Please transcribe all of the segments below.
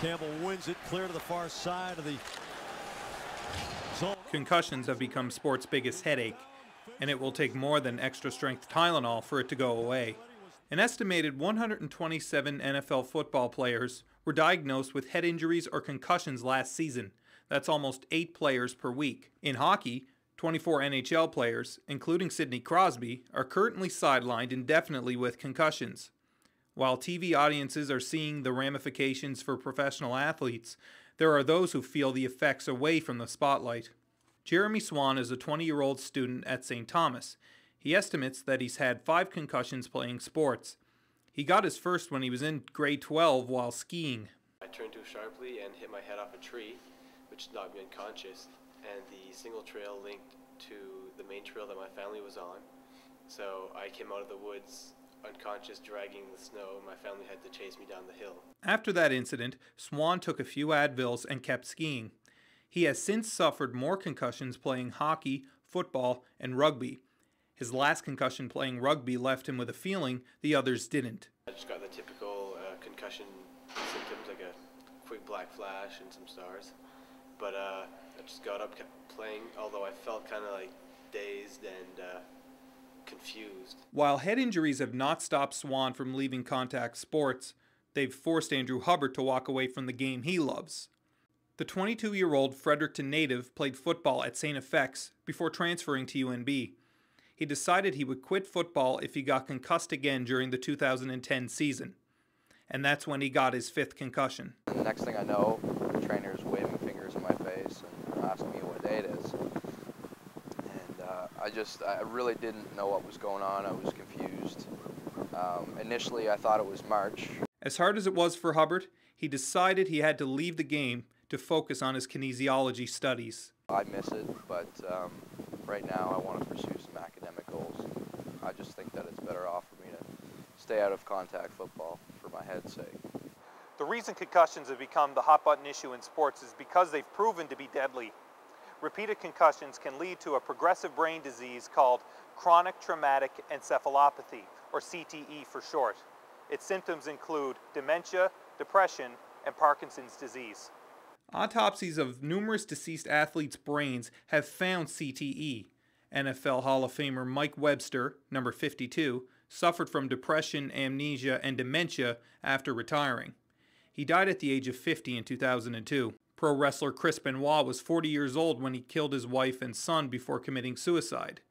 Campbell wins it clear to the far side of the zone. Concussions have become sport's biggest headache, and it will take more than extra-strength Tylenol for it to go away. An estimated 127 NFL football players were diagnosed with head injuries or concussions last season. That's almost 8 players per week. In hockey, 24 NHL players, including Sidney Crosby, are currently sidelined indefinitely with concussions. While TV audiences are seeing the ramifications for professional athletes, there are those who feel the effects away from the spotlight. Jeremy Swan is a 20-year-old student at St. Thomas. He estimates that he's had 5 concussions playing sports. He got his first when he was in grade 12 while skiing. I turned too sharply and hit my head off a tree, which knocked me unconscious, and the single trail linked to the main trail that my family was on. So I came out of the woods unconscious, dragging the snow, and my family had to chase me down the hill. After that incident, Swan took a few Advils and kept skiing. He has since suffered more concussions playing hockey, football, and rugby. His last concussion playing rugby left him with a feeling the others didn't. I just got the typical concussion symptoms, like a quick black flash and some stars. But I just got up, kept playing, although I felt kind of like dazed and confused. While head injuries have not stopped Swan from leaving contact sports, they've forced Andrew Hubbard to walk away from the game he loves. The 22-year-old Fredericton native played football at St. FX before transferring to UNB. He decided he would quit football if he got concussed again during the 2010 season. And that's when he got his 5th concussion. The next thing I know, the trainer's waving fingers in my face and asking me what day it is. I really didn't know what was going on. I was confused. Initially, I thought it was March. As hard as it was for Hubbard, he decided he had to leave the game to focus on his kinesiology studies. I miss it, but right now I want to pursue some academic goals. I just think that it's better off for me to stay out of contact football for my head's sake. The reason concussions have become the hot-button issue in sports is because they've proven to be deadly. Repeated concussions can lead to a progressive brain disease called chronic traumatic encephalopathy, or CTE for short. Its symptoms include dementia, depression, and Parkinson's disease. Autopsies of numerous deceased athletes' brains have found CTE. NFL Hall of Famer Mike Webster, number 52, suffered from depression, amnesia, and dementia after retiring. He died at the age of 50 in 2002. Pro wrestler Chris Benoit was 40 years old when he killed his wife and son before committing suicide.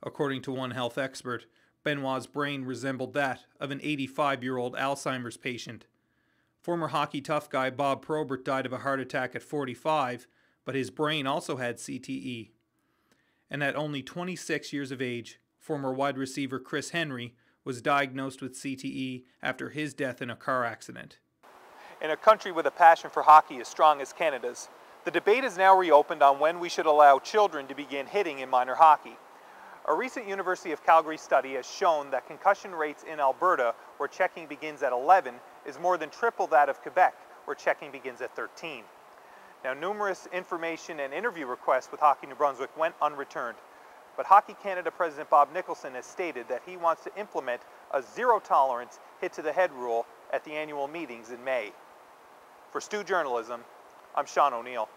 According to one health expert, Benoit's brain resembled that of an 85-year-old Alzheimer's patient. Former hockey tough guy Bob Probert died of a heart attack at 45, but his brain also had CTE. And at only 26 years of age, former wide receiver Chris Henry was diagnosed with CTE after his death in a car accident. In a country with a passion for hockey as strong as Canada's, the debate is now reopened on when we should allow children to begin hitting in minor hockey. A recent University of Calgary study has shown that concussion rates in Alberta, where checking begins at 11, is more than triple that of Quebec, where checking begins at 13. Now, numerous information and interview requests with Hockey New Brunswick went unreturned, but Hockey Canada President Bob Nicholson has stated that he wants to implement a zero-tolerance hit-to-the-head rule at the annual meetings in May. For Stu Journalism, I'm Sean O'Neill.